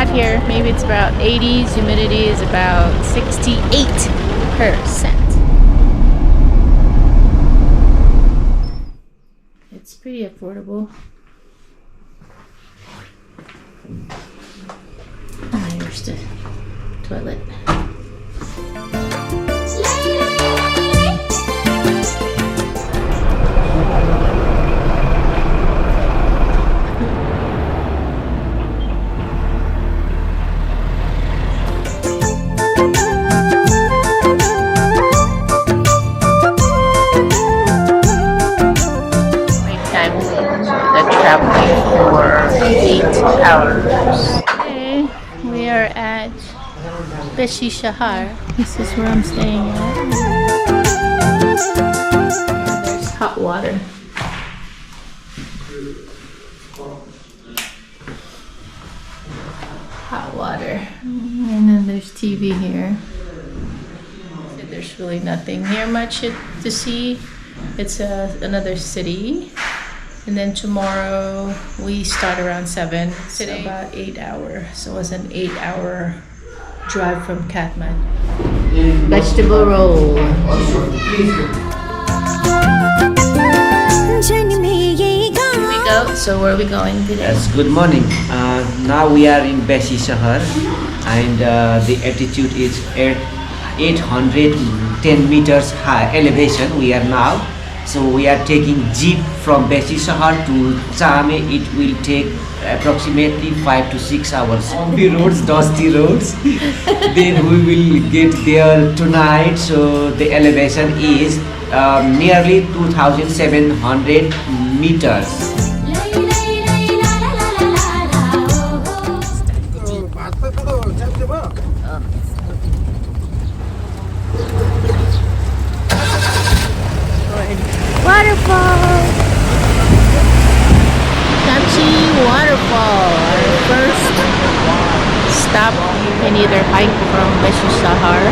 Here, maybe it's about 80s, humidity is about 68%. It's pretty affordable. Here's the toilet. Traveling for 8 hours. Okay, we are at Beshi Shahar. This is where I'm staying at. There's hot water. Hot water. And then there's TV here. There's really nothing here much to see. It's another city. And then tomorrow we start around 7. Today about 8 hours. So it was an 8-hour drive from Kathmandu. Vegetable roll. Here we go. So where are we going today? Yes, good morning. Now we are in Beshi Shahar and the altitude is at 810 meters high elevation. We are now. So we are taking jeep from Beshi Shahar to Chame. It will take approximately 5 to 6 hours. Bumpy roads, dusty roads. Then we will get there tonight. So the elevation is nearly 2,700 meters. Waterfall! Kamchi Waterfall! Our first stop. You can either hike from Beshi Shahar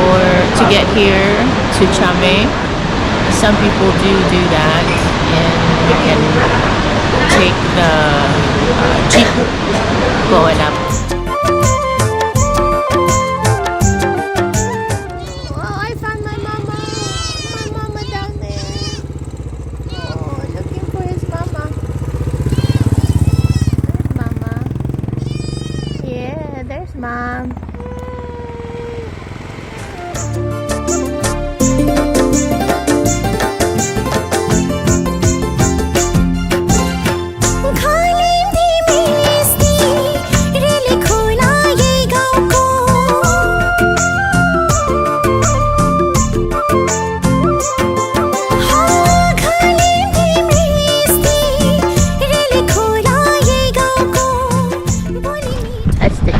or to get here to Chame. Some people do that, and we can take the jeep going up. Mom.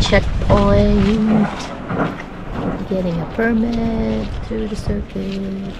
Checkpoint, getting a permit through the circuit.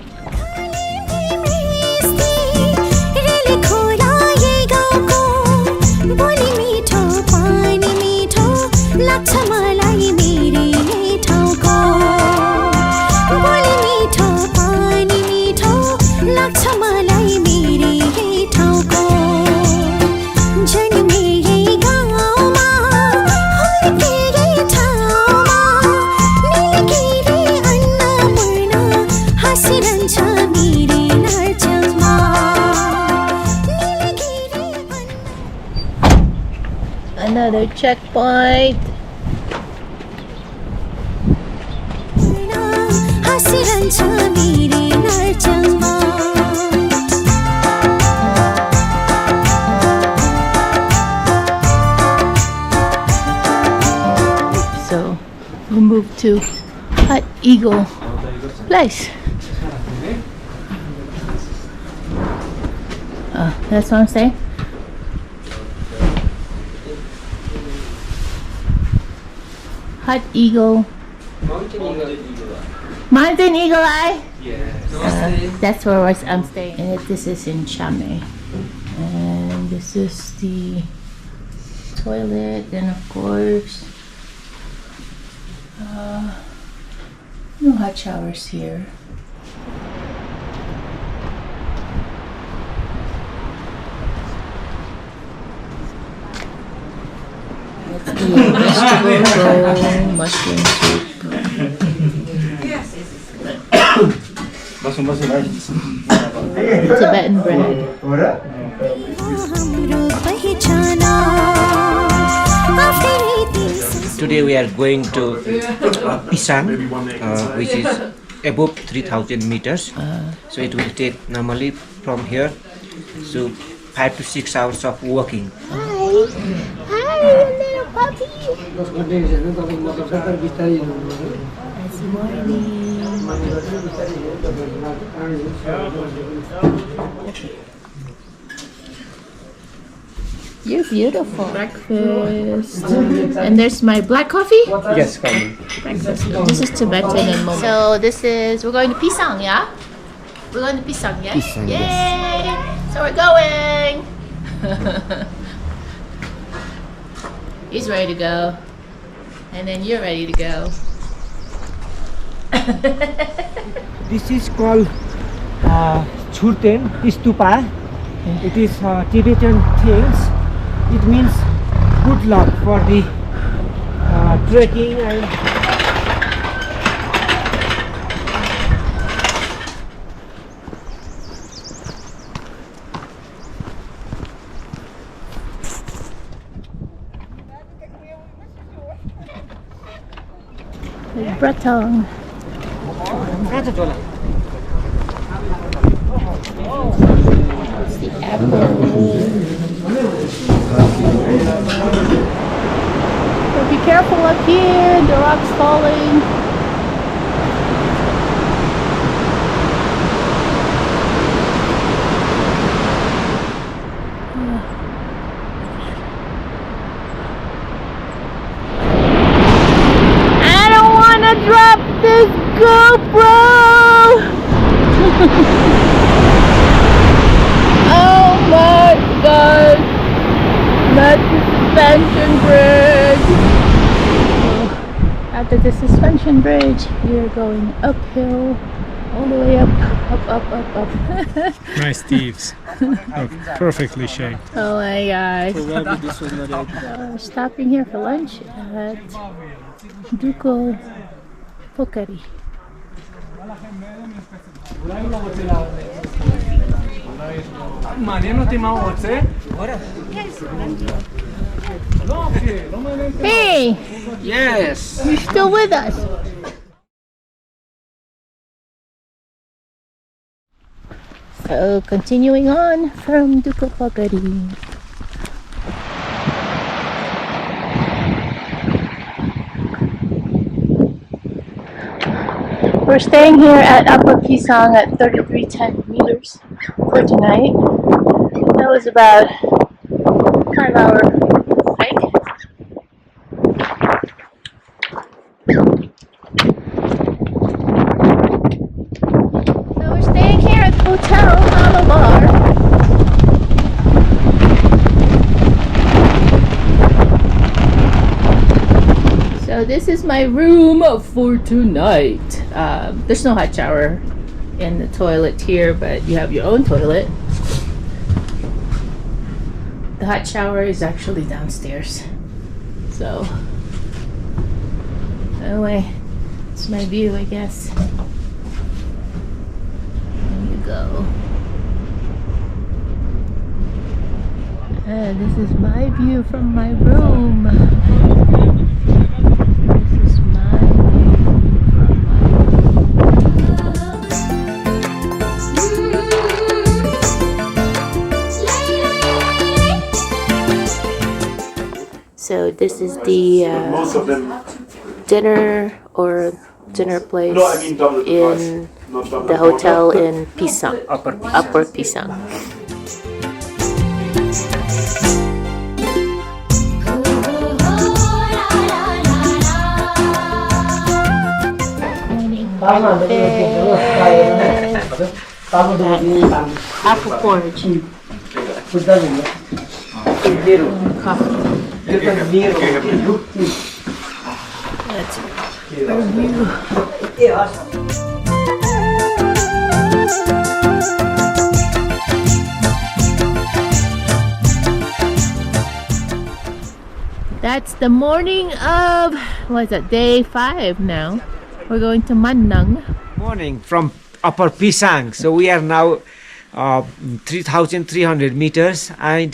Another checkpoint. So we'll move to Hut Eagle Place. That's what I'm saying. Hut Eagle. Mountain Eagle Eye? Yeah. That's where I'm staying. And this is in Chame. And This is the toilet, and of course, no hot showers here. That's the vegetable roll, mushroom soup. Tibetan bread. Today we are going to Pisang, which is above 3,000 meters. So it will take normally from here, so 5 to 6 hours of walking. Hi, little puppy. It's morning. You're beautiful. Breakfast. And there's my black coffee? Yes, come. Breakfast. This is Tibetan and Mongol. So we're going to Pisang, yeah? We're going to Pisang, yeah? Pisang, Yay! yes. So we're going! He's ready to go. And then you're ready to go. This is called Churten Stupa. It is Tibetan things. It means good luck for the trekking and Bratong. It's the apple. So be careful up here, the rock's falling. I don't want to drop this GoPro! Oh my god! Not the suspension bridge! After the suspension bridge, we're going uphill, all the way up. Nice thieves. Oh, perfectly shaped. Oh my gosh. Probably this was not it. So we're stopping here for lunch at Duko Pokari. Hey! Yes. You're still with us. So continuing on from Duko Pokari. We're staying here at Upper Pisang at 3310 meters for tonight. That was about 5-hour hike. So we're staying here at Hotel Malabar. So this is my room for tonight. There's no hot shower in the toilet here, but you have your own toilet. The hot shower is actually downstairs. So anyway, it's my view, I guess. There you go. And this is my view from my room. This is my view from my room. So this is the Most of them, dinner place no, I mean double the price. in Not double the hotel in Pisang, Upper Pisang. Apple porridge. coffee. That's our view. That's the morning of, what is that, day 5 now. We're going to Manang. Morning from Upper Pisang. So we are now 3,300 meters, and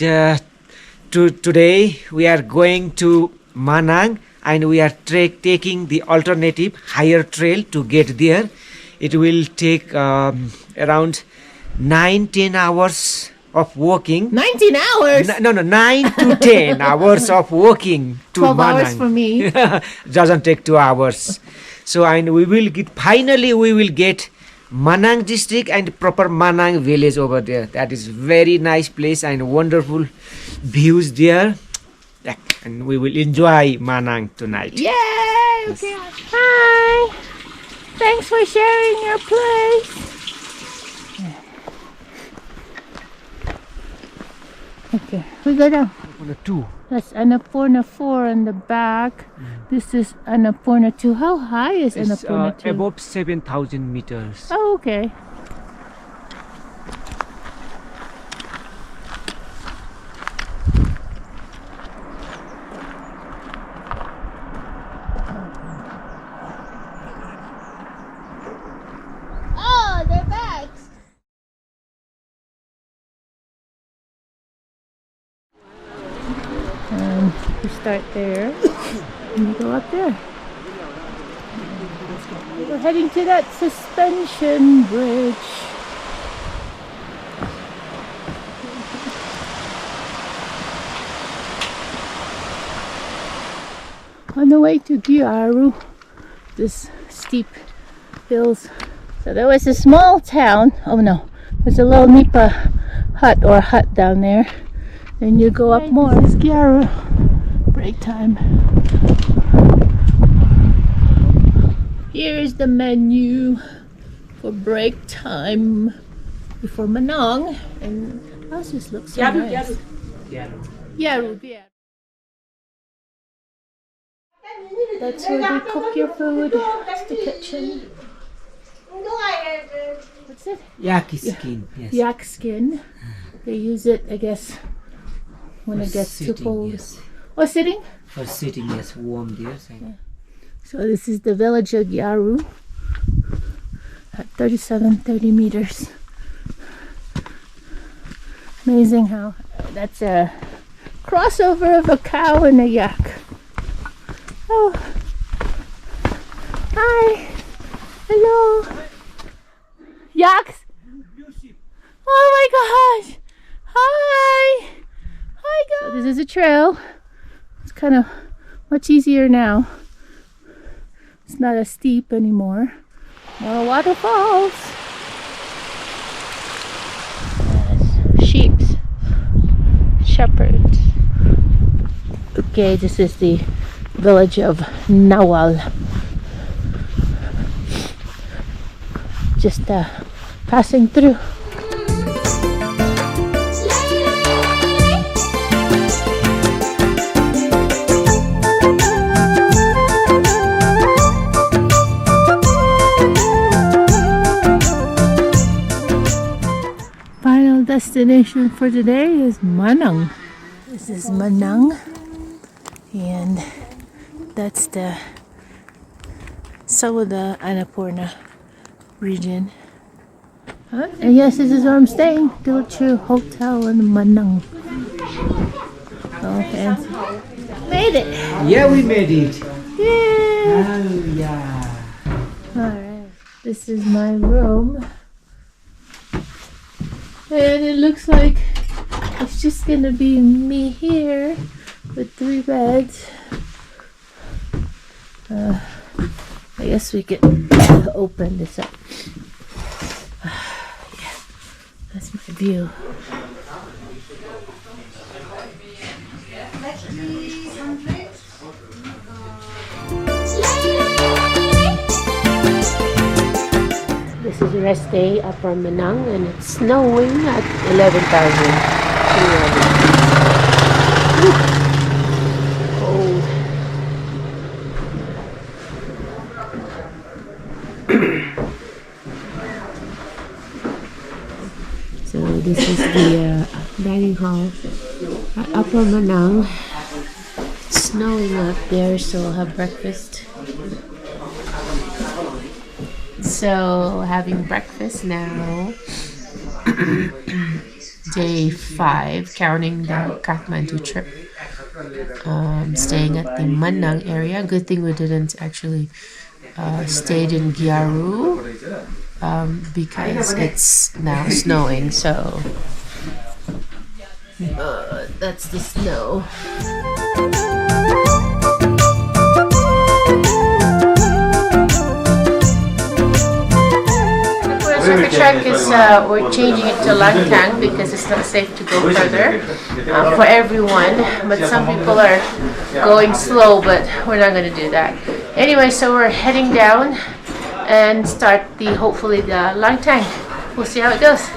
today we are going to Manang, and we are taking the alternative higher trail to get there. It will take around 9-10 hours of walking. 19 hours? No, 9 to 10 hours of walking to 12 Manang. hours for me. Doesn't take 2 hours. So, and we will get, finally we will get Manang district and proper Manang village over there. That is very nice place and wonderful views there. Yeah, and we will enjoy Manang tonight. Yay! Okay. Hi! Thanks for sharing your place. Okay, we go down. On 2. That's Annapurna 4 on the back. This is Annapurna 2. How high is It's Annapurna 2? above 7,000 meters. Oh, okay. Oh, they're bags. And you start there and you go up there. We're heading to that suspension bridge. On the way to Gyaru, this steep hills. So there was a small town. Oh no, there's a little Nipa hut down there. Then you go up more. This is Gyaru. Break time. Here is the menu for break time before Manang. And houses look so nice. Gyaru. That's where they cook your food. That's the kitchen. What's it? Yaki skin, yes. Yak skin. They use it, I guess, when it gets too cold. Yes. Oh, sitting? For sitting, yes, warm there. So. So this is the village of Gyaru at 30 meters. Amazing how that's a crossover of a cow and a yak. Oh, hi, hello, yaks. Oh my gosh, hi, guys. So this is a trail. It's kind of much easier now. It's not as steep anymore. More waterfalls. Sheep. Shepherds. Okay, this is the village of Nawal. Just passing through. Final destination for today is Manang. This is Manang, and that's the some of the Annapurna region. And yes, this is where I'm staying. Dilchu Hotel in Manang. Oh, fancy. Made it! Yeah, we made it. Yeah! Oh, yeah. Alright, this is my room. And it looks like it's just gonna be me here with 3 beds. I guess we could open this up. Yeah, that's my view. This is rest day upper Manang, and it's snowing at 11,300. Upper Manang. It's snowing up there, so we'll have breakfast. So, having breakfast now. Day 5, counting the Kathmandu trip. Staying at the Manang area. Good thing we didn't actually stayed in Gyaru because it's now snowing. So that's the snow. Track is we're changing it to Langtang because it's not safe to go further for everyone, but some people are going slow, but we're not going to do that anyway. So we're heading down and start hopefully the Langtang. We'll see how it goes.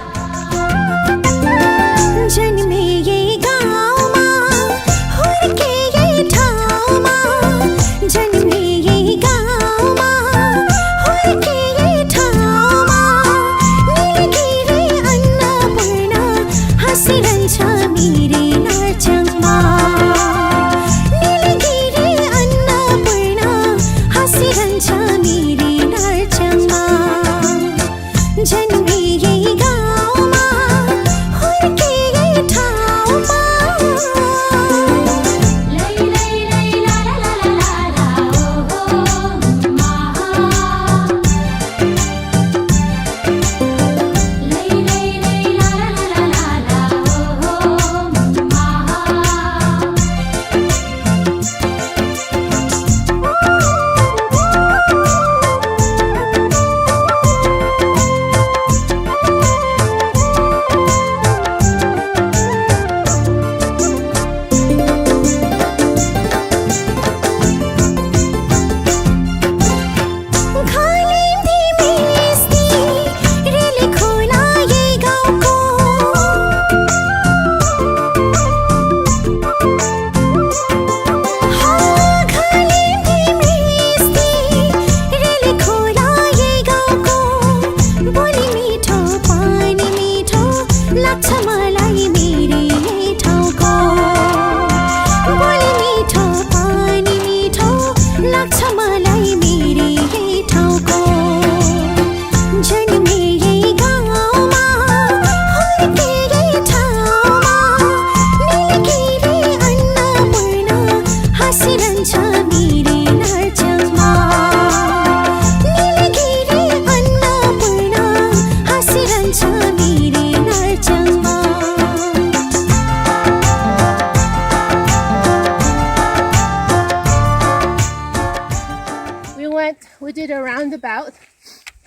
We did a roundabout,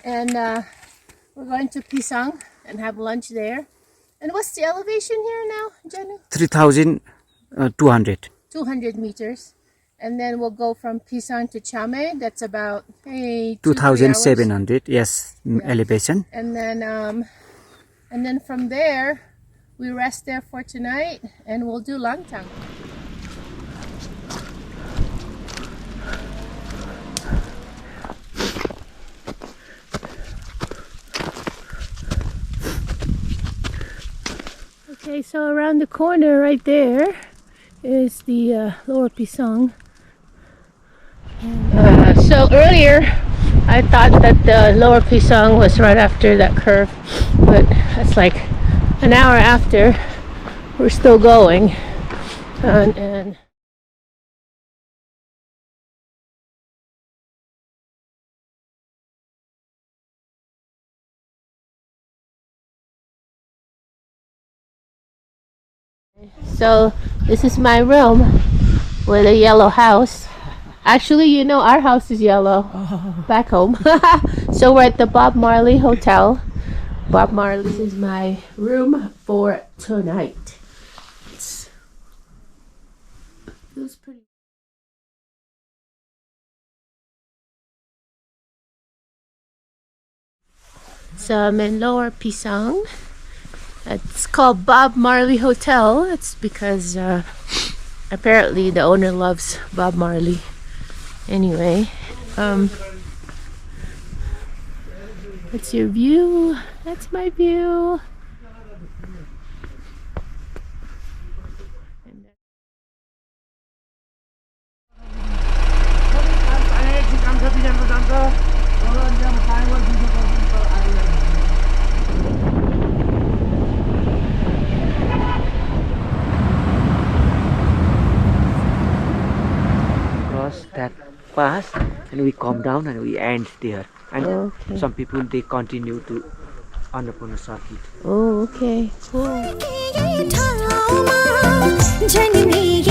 and we're going to Pisang and have lunch there. And what's the elevation here now, Jenny? 3,200. 200 meters. And then we'll go from Pisang to Chame. That's about 2,700, yes, elevation. And then from there, we rest there for tonight, and we'll do Langtang. Okay, so around the corner right there is the Lower Pisang. So earlier I thought that the Lower Pisang was right after that curve, but it's like an hour after. We're still going, and so this is my room with a yellow house. Actually, you know, our house is yellow back home. So we're at the Bob Marley Hotel. Bob Marley is my room for tonight. Feels pretty. So I'm in Lower Pisang. It's called Bob Marley Hotel. It's because apparently the owner loves Bob Marley. Anyway, what's your view? That's my view. And pass and we come down and we end there. And Okay. some people they continue to Annapurna circuit. Oh, okay. Cool. ये ठामा जननी